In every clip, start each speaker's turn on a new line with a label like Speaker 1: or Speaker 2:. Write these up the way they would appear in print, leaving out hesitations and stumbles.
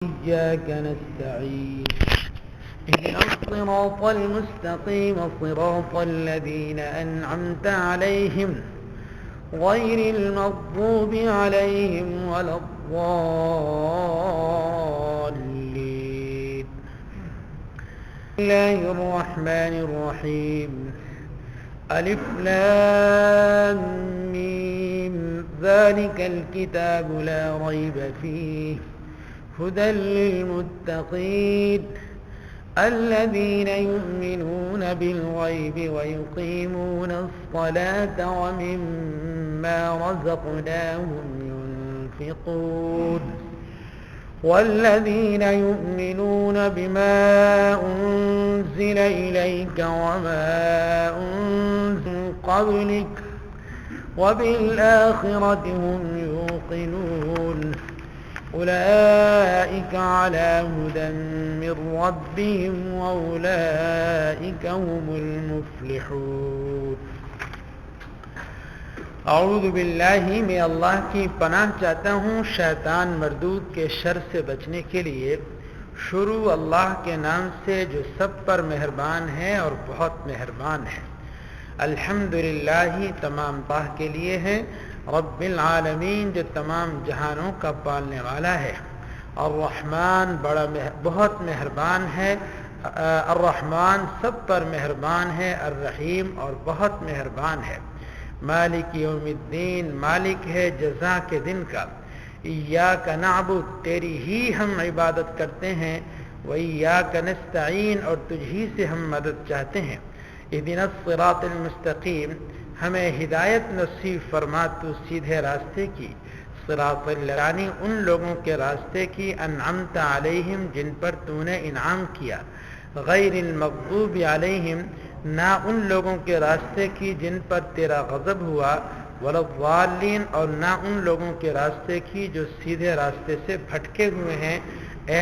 Speaker 1: إياك نستعين اهدنا الصراط المستقيم صراط الذين أنعمت عليهم غير المغضوب عليهم ولا الضالين. بسم الله الرحمن الرحيم. ألف لام ميم ذلك الكتاب لا ريب فيه هدى للمتقين الذين يؤمنون بالغيب ويقيمون الصلاة ومما رزقناهم ينفقون والذين يؤمنون بما أنزل إليك وما أنزل من قبلك وبالآخرة هم يوقنون أولئك على هدى من ربهم وأولئك هم المفلحون. اعوذ باللہ میں اللہ کی پناہ چاہتا ہوں شیطان مردود کے شر سے بچنے کے لیے. شروع اللہ کے نام سے جو سب پر مہربان ہے اور بہت مہربان ہے. الحمدللہ تمام پاہ کے لیے ہے رب العالمین جو تمام جہانوں کا پالنے والا ہے. الرحمن بہت مہربان ہے. الرحمن سب پر مہربان ہے. الرحیم اور بہت مہربان ہے. مالک یوم الدین مالک ہے جزا کے دن کا. ایاک نعبد تیری ہی ہم عبادت کرتے ہیں. وایاک نستعین اور تجھ ہی سے ہم مدد چاہتے ہیں. اہدنا الصراط المستقیم ہمیں ہدایت نصیب فرما تو سیدھے راستے کی. صراط الذین ان لوگوں کے راستے کی انعمت علیہم جن پر تو نے انعام کیا. غیر المغضوب علیہم نہ ان لوگوں کے راستے کی جن پر تیرا غضب ہوا. ولا الضالین اور نہ ان لوگوں کے راستے کی جو سیدھے راستے سے بھٹکے ہوئے ہیں. اے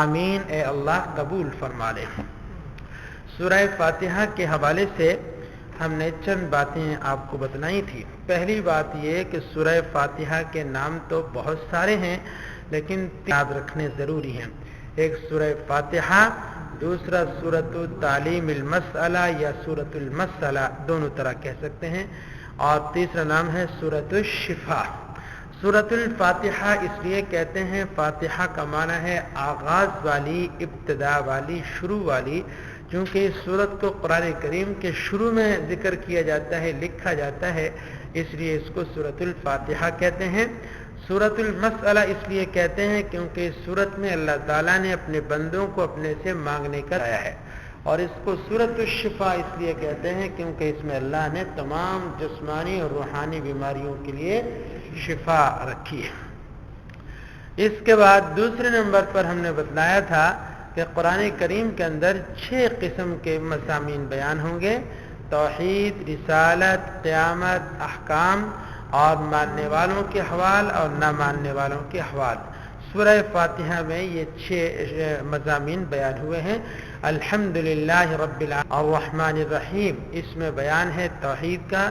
Speaker 1: آمین اے اللہ قبول فرما لے. سورہ فاتحہ کے حوالے سے ہم نے چند باتیں آپ کو بتلائی تھی. پہلی بات یہ کہ سورہ فاتحہ کے نام تو بہت سارے ہیں لیکن یاد رکھنے ضروری ہیں. ایک سورہ فاتحہ، دوسرا سورۃ تعلیم المسئلہ یا سورۃ المسئلہ دونوں طرح کہہ سکتے ہیں، اور تیسرا نام ہے سورۃ الشفاء. سورۃ الفاتحہ اس لیے کہتے ہیں، فاتحہ کا معنی ہے آغاز والی، ابتدا والی، شروع والی. چونکہ اس سورت کو قرآن کریم کے شروع میں ذکر کیا جاتا ہے، لکھا جاتا ہے، اس لیے اس کو سورۃ الفاتحہ کہتے ہیں. سورۃ المسئلہ اس لیے کہتے ہیں کیونکہ اس سورت میں اللہ تعالیٰ نے اپنے بندوں کو اپنے سے مانگنے کا آیا ہے. اور اس کو سورۃ الشفاء اس لیے کہتے ہیں کیونکہ اس میں اللہ نے تمام جسمانی اور روحانی بیماریوں کے لیے شفا رکھی ہے. اس کے بعد دوسرے نمبر پر ہم نے بتلایا تھا کہ قرآن کریم کے اندر 6 قسم کے مضامین بیان ہوں گے: توحید، رسالت، قیامت، احکام اور ماننے والوں کے احوال اور نہ ماننے والوں کے احوال. سورہ فاتحہ میں یہ 6 مضامین بیان ہوئے ہیں. الحمدللہ رب العالمین الرحمن الرحیم اس میں بیان ہے توحید کا.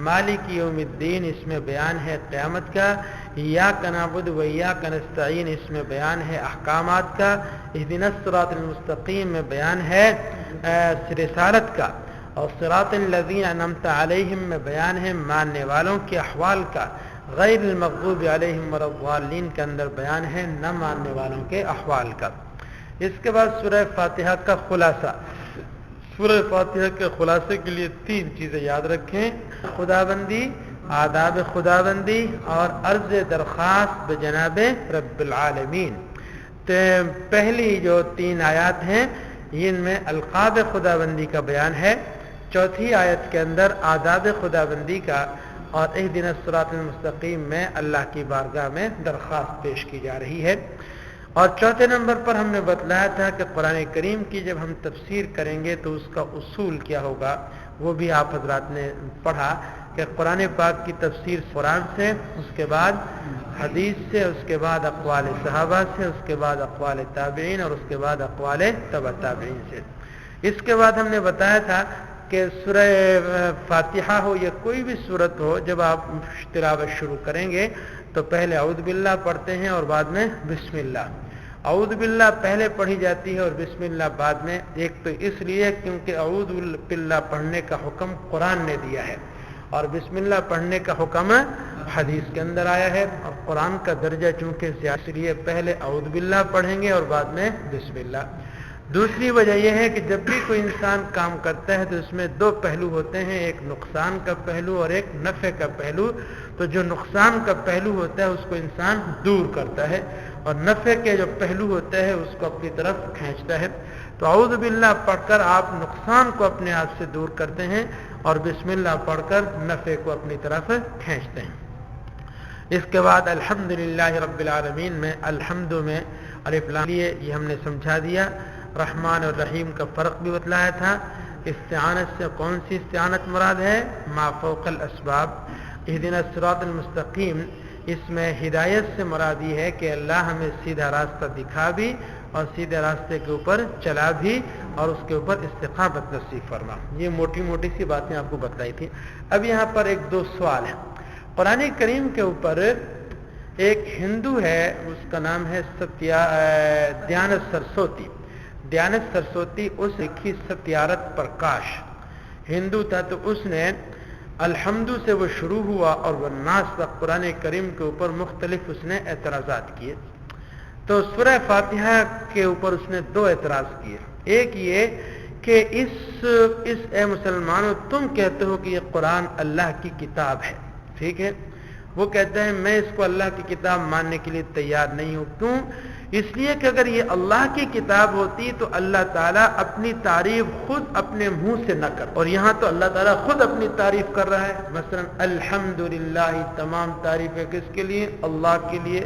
Speaker 1: مالک یوم الدین اس میں بیان ہے قیامت کا. ایاک نعبد و ایاک نستعین اس میں بیان ہے احکامات کا. اہدنا الصراط المستقیم میں بیان ہے رسالت کا. اور صراط الذین انعمت علیہم میں بیان ہے ماننے والوں کے احوال کا. غیر المغضوب علیہم ولا الضالین کے اندر بیان ہے نہ ماننے والوں کے احوال کا. اس کے بعد سورہ فاتحہ کا خلاصہ. سورہ فاتحہ کے خلاصے کے لیے 3 چیزیں یاد رکھیں: خداوندی، آداب خداوندی اور عرض درخواست بجناب رب العالمین. پہلی جو 3 آیات ہیں ان میں القاب خداوندی کا بیان ہے. چوتھی آیت کے اندر آداب خداوندی کا اور اہدنا الصراط المستقیم میں اللہ کی بارگاہ میں درخواست پیش کی جا رہی ہے. اور چوتھے نمبر پر ہم نے بتلایا تھا کہ قرآن کریم کی جب ہم تفسیر کریں گے تو اس کا اصول کیا ہوگا، وہ بھی آپ حضرات نے پڑھا کہ قرآن پاک کی تفسیر قرآن سے، اس کے بعد حدیث سے، اس کے بعد اقوال صحابہ سے، اس کے بعد اقوال تابعین اور اس کے بعد اقوال تبع تابعین سے. اس کے بعد ہم نے بتایا تھا کہ سورہ فاتحہ ہو یا کوئی بھی سورت ہو، جب آپ تلاوت شروع کریں گے تو پہلے اعوذ باللہ پڑھتے ہیں اور بعد میں بسم اللہ. اعوذ باللہ پہلے پڑھی جاتی ہے اور بسم اللہ بعد میں. ایک تو اس لیے کیونکہ اعوذ باللہ پڑھنے کا حکم قرآن نے دیا ہے اور بسم اللہ پڑھنے کا حکم حدیث کے اندر آیا ہے, اور قرآن کا درجہ چونکہ زیادہ, اس لیے پہلے اعوذ باللہ پڑھیں گے اور بعد میں بسم اللہ. دوسری وجہ یہ ہے کہ جب بھی کوئی انسان کام کرتا ہے تو اس میں دو پہلو ہوتے ہیں, ایک نقصان کا پہلو اور ایک نفع کا پہلو. تو جو نقصان کا پہلو ہوتا ہے اس کو انسان دور کرتا ہے اور نفع کے جو پہلو ہوتا ہے اس کو اپنی طرف کھینچتا ہے. تو اعوذ باللہ پڑھ کر آپ نقصان کو اپنے آپ سے دور کرتے ہیں اور بسم اللہ پڑھ کر نفع کو اپنی طرف کھینچتے ہیں. اس کے بعد الحمدللہ رب العالمین میں الحمد میں الف لام لیے یہ ہم نے سمجھا دیا. رحمان اور رحیم کا فرق بھی بتلایا تھا. استعانت سے کون سی استعانت مراد ہے؟ ما فوق الاسباب. اہدنا الصراط المستقیم, اس میں ہدایت سے مراد یہ ہے کہ اللہ ہمیں سیدھا راستہ دکھا بھی اور سیدھے راستے کے اوپر چلا بھی اور اس کے اوپر استقامت نصیب فرما. یہ موٹی موٹی سی باتیں آپ کو بتلائی تھی. اب یہاں پر ایک دو سوال ہیں. قرآن کریم کے اوپر ایک ہندو ہے, اس کا نام ہے دیانت سرسوتی. دیانت سرسوتی اس لکھی ستیارت پرکاش, ہندو تھا. تو اس نے الحمد سے وہ شروع ہوا اور وہ ناس تک قرآن کریم کے اوپر مختلف اس نے اعتراضات کیے. تو سورہ فاتحہ کے اوپر اس نے دو اعتراض کیے. ایک یہ کہ اس اے مسلمانوں تم کہتے ہو کہ یہ قرآن اللہ کی کتاب ہے, ٹھیک ہے. وہ کہتے ہیں میں اس کو اللہ کی کتاب ماننے کے لیے تیار نہیں ہوں. کیوں؟ اس لیے کہ اگر یہ اللہ کی کتاب ہوتی تو اللہ تعالیٰ اپنی تعریف خود اپنے منہ سے نہ کر, اور یہاں تو اللہ تعالیٰ خود اپنی تعریف کر رہا ہے. مثلا الحمدللہ, تمام تعریفیں کس کے لیے؟ اللہ کے لیے.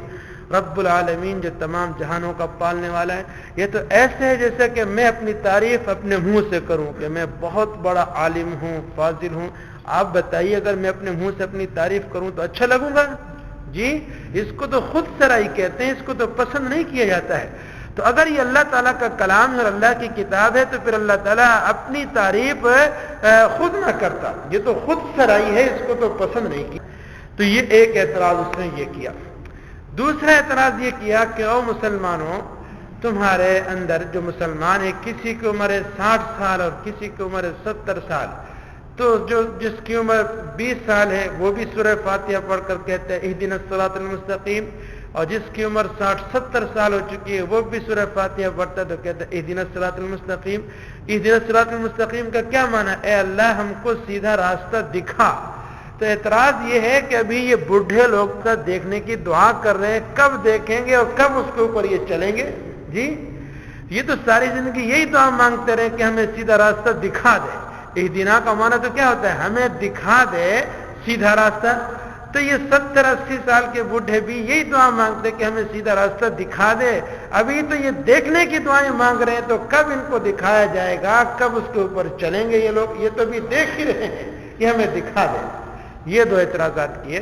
Speaker 1: رب العالمین جو تمام جہانوں کا پالنے والا ہے. یہ تو ایسے ہے جیسے کہ میں اپنی تعریف اپنے منہ سے کروں کہ میں بہت بڑا عالم ہوں, فاضل ہوں. آپ بتائیے اگر میں اپنے منہ سے اپنی تعریف کروں تو اچھا لگوں گا؟ جی, اس کو تو خود سرائی کہتے ہیں, اس کو تو پسند نہیں کیا جاتا ہے. تو اگر یہ اللہ تعالیٰ کا کلام ہے اور اللہ کی کتاب ہے تو پھر اللہ تعالیٰ اپنی تعریف خود نہ کرتا. یہ تو خود سرائی ہے, اس کو تو پسند نہیں کی. تو یہ ایک اعتراض اس نے یہ کیا. دوسرا اعتراض یہ کیا کہ او مسلمانوں, تمہارے اندر جو مسلمان ہے کسی کی عمر ہے 60 سال اور کسی کی عمر ہے 70 سال, تو جس کی عمر 20 سال ہے وہ بھی سورہ فاتحہ پڑھ کر کہتے ہیں اہدنا الصراط المستقیم, اور جس کی عمر 60-70 سال ہو چکی ہے وہ بھی سورہ فاتحہ پڑھتا ہے تو کہتے ہیں اہدنا الصراط المستقیم. اہدنا الصراط المستقیم کا کیا معنی؟ اے اللہ ہم کو سیدھا راستہ دکھا. تو اعتراض یہ ہے کہ ابھی یہ بوڑھے لوگ کا دیکھنے کی دعا کر رہے ہیں, کب دیکھیں گے اور کب اس کے اوپر یہ چلیں گے؟ جی, یہ تو ساری زندگی یہی دعا مانگتے رہے کہ ہمیں سیدھا راستہ دکھا دے. اہدنا کا معنی تو کیا ہوتا ہے؟ ہمیں دکھا دے سیدھا راستہ. تو یہ 70-80 سال کے بوڑھے بھی یہی دعا مانگتے کہ ہمیں سیدھا راستہ دکھا دے. ابھی تو یہ دیکھنے کی دعائیں مانگ رہے ہیں, تو کب ان کو دکھایا جائے گا, کب اس کے اوپر چلیں گے یہ لوگ؟ یہ تو بھی دیکھ ہی رہے ہیں کہ ہمیں دکھا دے. یہ دو اعتراضات کیے.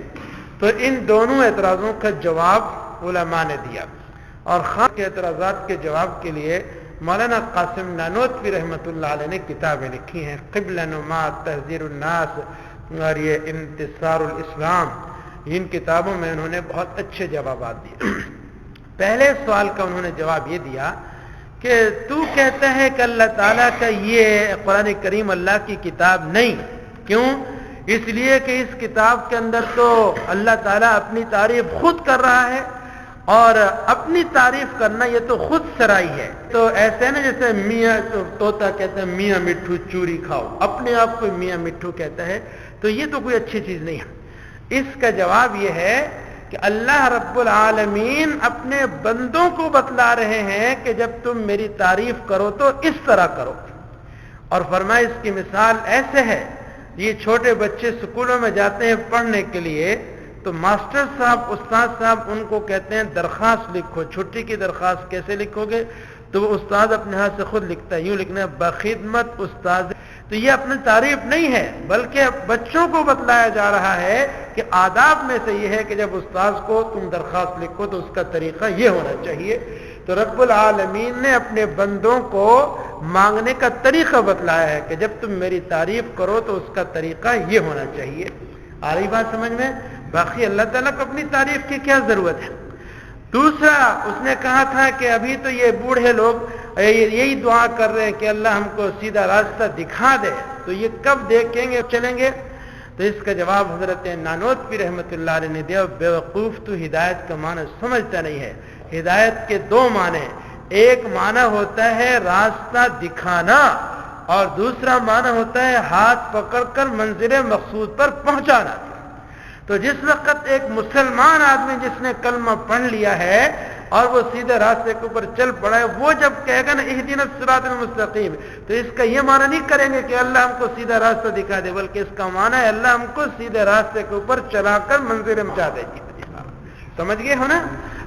Speaker 1: تو ان دونوں اعتراضوں کا جواب علماء نے دیا, اور خان کے اعتراضات کے جواب کے لیے مولانا قاسم نانوتوی رحمۃ اللہ علیہ نے کتابیں لکھی ہیں, قبلہ نما, تحذیر الناس اور یہ انتصار الاسلام. ان کتابوں میں انہوں نے بہت اچھے جوابات دیے. پہلے سوال کا انہوں نے جواب یہ دیا کہ تو کہتا ہے کہ اللہ تعالیٰ کا یہ قرآن کریم اللہ کی کتاب نہیں. کیوں؟ اس لیے کہ اس کتاب کے اندر تو اللہ تعالیٰ اپنی تعریف خود کر رہا ہے, اور اپنی تعریف کرنا یہ تو خود سرائی ہے. تو ایسے نا جیسے میاں طوطا کہتا ہے میاں مٹھو چوری کھاؤ, اپنے آپ کو میاں مٹھو کہتا ہے, تو یہ تو کوئی اچھی چیز نہیں ہے. اس کا جواب یہ ہے کہ اللہ رب العالمین اپنے بندوں کو بتلا رہے ہیں کہ جب تم میری تعریف کرو تو اس طرح کرو. اور فرمایا اس کی مثال ایسے ہے, یہ چھوٹے بچے سکولوں میں جاتے ہیں پڑھنے کے لیے, تو ماسٹر صاحب, استاد صاحب ان کو کہتے ہیں درخواست لکھو. چھٹی کی درخواست کیسے لکھو گے؟ تو وہ استاد اپنے ہاتھ سے خود لکھتا ہے, یوں لکھنا ہے بخدمت استاد. تو یہ اپنی تعریف نہیں ہے, بلکہ بچوں کو بتلایا جا رہا ہے کہ آداب میں سے یہ ہے کہ جب استاد کو تم درخواست لکھو تو اس کا طریقہ یہ ہونا چاہیے. تو رب العالمین نے اپنے بندوں کو مانگنے کا طریقہ بتلایا ہے کہ جب تم میری تعریف کرو تو اس کا طریقہ یہ ہونا چاہیے. آ رہی بات سمجھ میں؟ باقی اللہ تعالیٰ کو اپنی تعریف کی کیا ضرورت ہے؟ دوسرا اس نے کہا تھا کہ ابھی تو یہ بوڑھے لوگ یہی دعا کر رہے ہیں کہ اللہ ہم کو سیدھا راستہ دکھا دے، تو یہ کب دیکھیں گے چلیں گے؟ تو اس کا جواب حضرت نانوتوی رحمۃ اللہ علیہ نے دیا، بیوقوف تو ہدایت کا معنی سمجھتا نہیں ہے۔ ہدایت کے دو معنی، ایک معنی ہوتا ہے راستہ دکھانا اور دوسرا معنی ہوتا ہے ہاتھ پکڑ کر منزل مقصود پر پہنچانا۔ تو جس وقت ایک مسلمان آدمی جس نے کلمہ پڑھ لیا ہے اور وہ سیدھے راستے کے اوپر چل پڑا ہے، وہ جب کہے گا نا اہدنا الصراط المستقیم، تو اس کا یہ معنی نہیں کریں گے کہ اللہ ہم کو سیدھا راستہ دکھا دے، بلکہ اس کا معنی ہے اللہ ہم کو سیدھے راستے کے اوپر چلا کر منزل پہنچا دے۔ سمجھ گئے ہو نا؟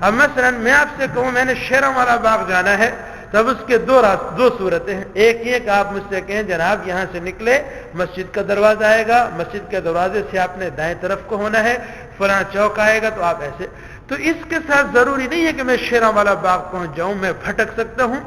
Speaker 1: اب مثلا میں آپ سے کہوں میں نے شیروں والا باغ جانا ہے، تب اس کے دو صورتیں ہیں۔ ایک یہ کہ آپ مجھ سے کہیں جناب یہاں سے نکلے، مسجد کا دروازہ آئے گا، مسجد کے دروازے سے آپ نے دائیں طرف کو ہونا ہے، فلاں چوک آئے گا، تو آپ ایسے۔ تو اس کے ساتھ ضروری نہیں ہے کہ میں شیروں والا باغ پہنچ جاؤں، میں بھٹک سکتا ہوں۔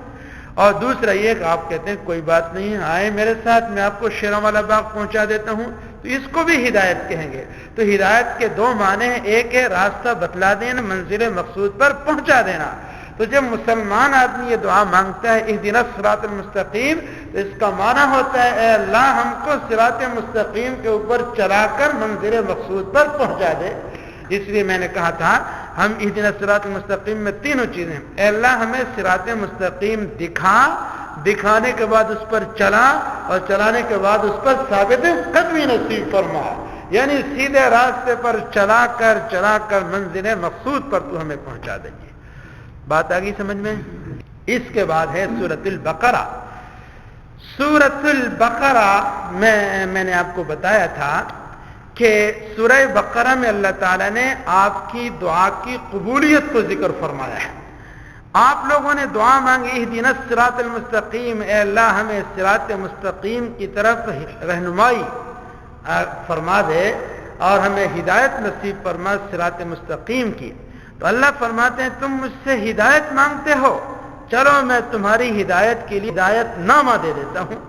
Speaker 1: اور دوسرا یہ کہ آپ کہتے ہیں کوئی بات نہیں ہے، آئے میرے ساتھ، میں آپ کو شیروں والا باغ پہنچا دیتا ہوں، تو اس کو بھی ہدایت کہیں گے۔ تو ہدایت کے دو معنی ہیں، ایک ہے راستہ بتلا دینا، منزل مقصود پر پہنچا دینا۔ تو جب مسلمان آدمی یہ دعا مانگتا ہے اہدنا الصراط المستقیم، تو اس کا معنی ہوتا ہے اے اللہ ہم کو صراط مستقیم کے اوپر چلا کر منزل مقصود پر پہنچا دے۔ اس لیے میں نے کہا تھا ہم اہدنا الصراط المستقیم میں تینوں چیزیں، اے اللہ ہمیں صراط مستقیم دکھا، دکھانے کے بعد اس پر چلا، اور چلانے کے بعد اس پر ثابت قدمی نصیب فرما، یعنی سیدھے راستے پر چلا کر منزل مقصود پر تو ہمیں پہنچا دے۔ بات آگئی سمجھ میں؟ اس کے بعد ہے سورۃ البقرہ۔ سورۃ البقرہ میں نے آپ کو بتایا تھا کہ سورہ بقرہ میں اللہ تعالیٰ نے آپ کی دعا کی قبولیت کو ذکر فرمایا ہے۔ آپ لوگوں نے دعا مانگی اہدنا الصراط المستقیم، اے اللہ ہمیں صراط مستقیم کی طرف رہنمائی فرما دے اور ہمیں ہدایت نصیب فرما صراط مستقیم کی۔ تو اللہ فرماتے ہیں تم مجھ سے ہدایت مانگتے ہو، چلو میں تمہاری ہدایت کے لیے ہدایت نامہ دے دیتا ہوں۔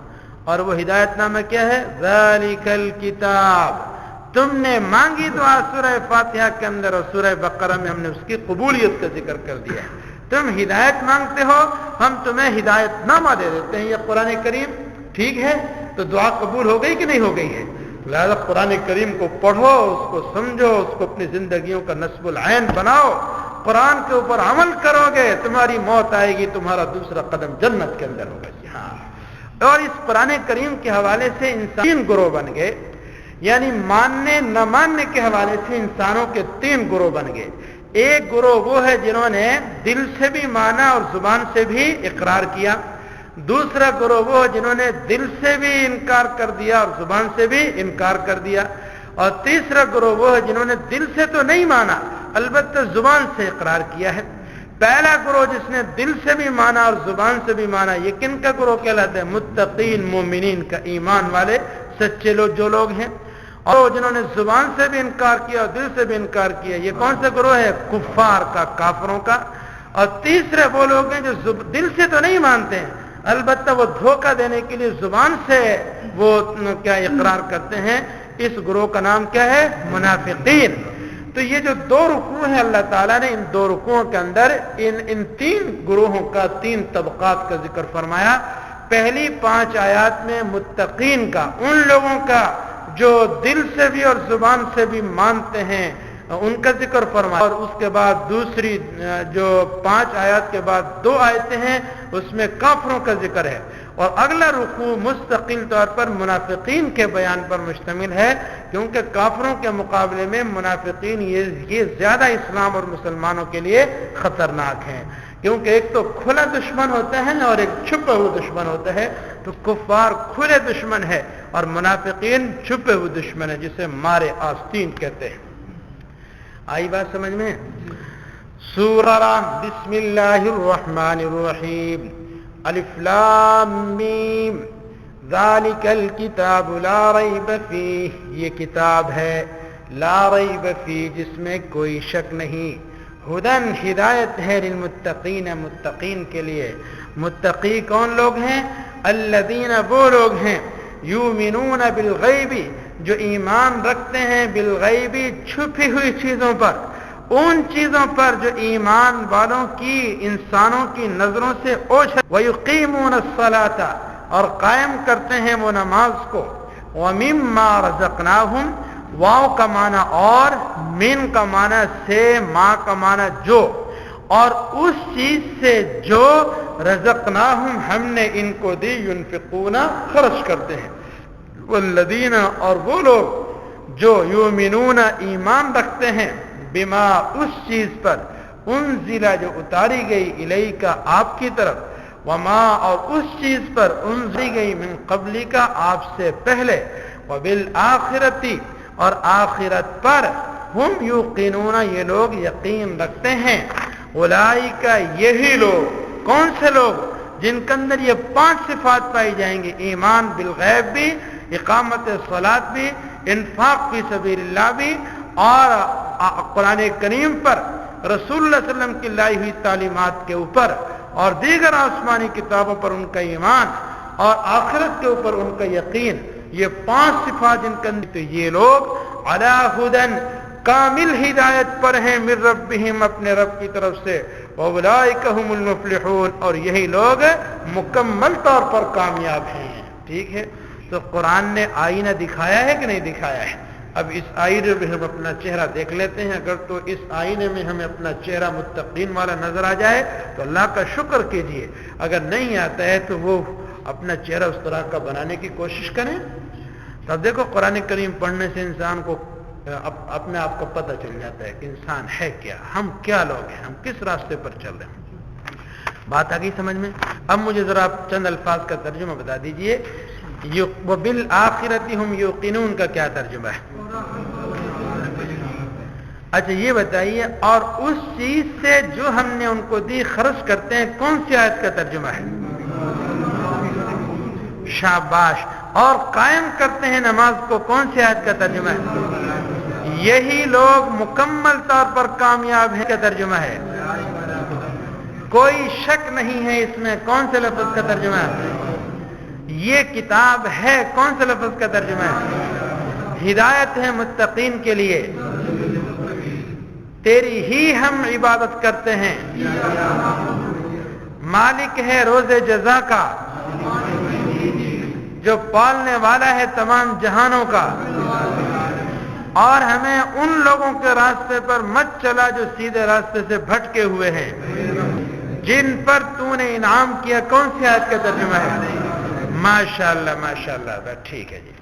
Speaker 1: اور وہ ہدایت نامہ کیا ہے؟ ذالک الکتاب۔ تم نے مانگی دعا سورہ فاتحہ کے اندر اور سورہ بقرہ میں ہم نے اس کی قبولیت کا ذکر کر دیا ہے۔ تم ہدایت مانگتے ہو، ہم تمہیں ہدایت نامہ دے دیتے ہیں، یہ قرآن کریم ٹھیک ہے؟ تو دعا قبول ہو گئی کہ نہیں ہو گئی ہے؟ لہذا قرآن کریم کو پڑھو، اس کو سمجھو، اس کو اپنی زندگیوں کا نصب العین بناؤ، قرآن کے اوپر عمل کرو گے، تمہاری موت آئے گی، تمہارا دوسرا قدم جنت کے اندر ہوگا۔ ہاں، اور اس قرآن کریم کے حوالے سے انسان تین گروہ بن گئے، یعنی ماننے نہ ماننے کے حوالے سے انسانوں کے تین گروہ بن گئے۔ ایک گروہ وہ ہے جنہوں نے دل سے بھی مانا اور زبان سے بھی اقرار کیا، دوسرا گروہ وہ جنہوں نے دل سے بھی انکار کر دیا اور زبان سے بھی انکار کر دیا، اور تیسرا گروہ وہ ہے جنہوں نے دل سے تو نہیں مانا البتہ زبان سے اقرار کیا ہے۔ پہلا گروہ جس نے دل سے بھی مانا اور زبان سے بھی مانا، یہ کن کا گروہ کہلاتا ہے؟ متقین مومنین کا، ایمان والے سچے لوگ جو لوگ ہیں۔ اور جنہوں نے زبان سے بھی انکار کیا اور دل سے بھی انکار کیا، یہ کون سا گروہ ہے؟ کفار کا، کافروں کا۔ اور تیسرے وہ لوگ ہیں جو دل سے تو نہیں مانتے ہیں البتہ وہ دھوکہ دینے کے لیے زبان سے وہ کیا اقرار کرتے ہیں، اس گروہ کا نام کیا ہے؟ منافقین۔ تو یہ جو دو رکوع ہیں اللہ تعالیٰ نے ان دو رکوعوں کے اندر ان تین گروہوں کا، تین طبقات کا ذکر فرمایا۔ پہلی 5 آیات میں متقین کا، ان لوگوں کا جو دل سے بھی اور زبان سے بھی مانتے ہیں، ان کا ذکر فرمایا، اور اس کے بعد دوسری جو 5 آیات کے بعد 2 آیتیں ہیں اس میں کافروں کا ذکر ہے، اور اگلا رکوع مستقل طور پر منافقین کے بیان پر مشتمل ہے، کیونکہ کافروں کے مقابلے میں منافقین یہ زیادہ اسلام اور مسلمانوں کے لیے خطرناک ہیں، کیونکہ ایک تو کھلا دشمن ہوتا ہے اور ایک چھپا ہوا دشمن ہوتا ہے۔ تو کفار کھلے دشمن ہے اور منافقین چھپے ہوئے دشمن ہے، جسے مارے آستین کہتے ہیں۔ آئی بات سمجھ میں؟ سورہ بسم اللہ الرحمن الرحیم، الف لام میم، ذالک الکتاب لا ریب فیہ، یہ کتاب ہے لا ریب فیہ جس میں کوئی شک نہیں، ہدن ہدایت ہے للمتقین متقین کے لیے۔ متقی کون لوگ ہیں؟ الذین وہ لوگ ہیں یؤمنون بالغیب جو ایمان رکھتے ہیں بالغیب چھپی ہوئی چیزوں پر، ان چیزوں پر جو ایمان والوں کی انسانوں کی نظروں سے اوجھل وَيُقِيمُونَ الصَّلَاةَ اور قائم کرتے ہیں وہ نماز کو وَمِمَّا رَزَقْنَاهُمْ واو کا معنی اور من کا معنی سے ما کا معنی جو اور اس چیز سے جو رزقناہم ہم نے ان کو دی ينفقون خرچ کرتے ہیں والذین اور وہ لوگ جو یؤمنون ایمان رکھتے ہیں بما اس چیز پر انزل جو اتاری گئی الیک آپ کی طرف وما اور اس چیز پر انزلی گئی من قبلی کا آپ سے پہلے وبالآخرۃ اور آخرت پر ہم یوقنون یہ لوگ یقین رکھتے ہیں اولئک یہی لوگ کون سے لوگ جن کے اندر یہ 5 صفات پائی جائیں گی ایمان بالغیب بھی اقامت صلاۃ بھی انفاق فی سبیل اللہ بھی اور قرآن کریم پر رسول اللہ صلی اللہ علیہ وسلم کی لائی ہوئی تعلیمات کے اوپر اور دیگر آسمانی کتابوں پر ان کا ایمان اور آخرت کے اوپر ان کا یقین یہ 5 صفات جن کے اندر تو یہ لوگ علی ھدی کامل ہدایت پر ہیں من ربہم اپنے رب کی طرف سے واولئک هم المفلحون اور یہی لوگ مکمل طور پر کامیاب ہیں. ٹھیک ہے تو قرآن نے آئینہ دکھایا ہے کہ نہیں دکھایا ہے؟ اب اس آئینے میں ہم اپنا چہرہ دیکھ لیتے ہیں. اگر تو اس آئینے میں ہمیں اپنا چہرہ متقین والا نظر آ جائے تو اللہ کا شکر کیجئے. اگر نہیں آتا ہے تو وہ اپنا چہرہ اس طرح کا بنانے کی کوشش کریں. تو اب دیکھو قرآن کریم پڑھنے سے انسان کو اپنے آپ کو پتہ چل جاتا ہے کہ انسان ہے کیا, ہم کیا لوگ ہیں, ہم کس راستے پر چل رہے ہیں. بات آ گئی سمجھ میں؟ اب مجھے ذرا آپ چند الفاظ کا ترجمہ بتا دیجئے. وَبِالْآخِرَةِ هُمْ يُوقِنُونَ کا کیا ترجمہ ہے؟ اچھا یہ بتائیے اور اس چیز سے جو ہم نے ان کو دی خرچ کرتے ہیں کون سی آیت کا ترجمہ ہے؟ شاباش. اور قائم کرتے ہیں نماز کو کون سی آیت کا ترجمہ ہے؟ یہی لوگ مکمل طور پر کامیاب ہیں کا ترجمہ ہے. کوئی شک نہیں ہے اس میں کون سے لفظ کا ترجمہ ہے؟ یہ کتاب ہے کون سے لفظ کا ترجمہ ہے؟ ہدایت ہے متقین کے لیے. تیری ہی ہم عبادت کرتے ہیں. مالک ہے روز جزا کا جو پالنے والا ہے تمام جہانوں کا. اور ہمیں ان لوگوں کے راستے پر مت چلا جو سیدھے راستے سے بھٹکے ہوئے ہیں جن پر تو نے انعام کیا. کون سی آیت کا ترجمہ ہے؟ ماشاءاللہ ماشاءاللہ. ٹھیک ہے جی.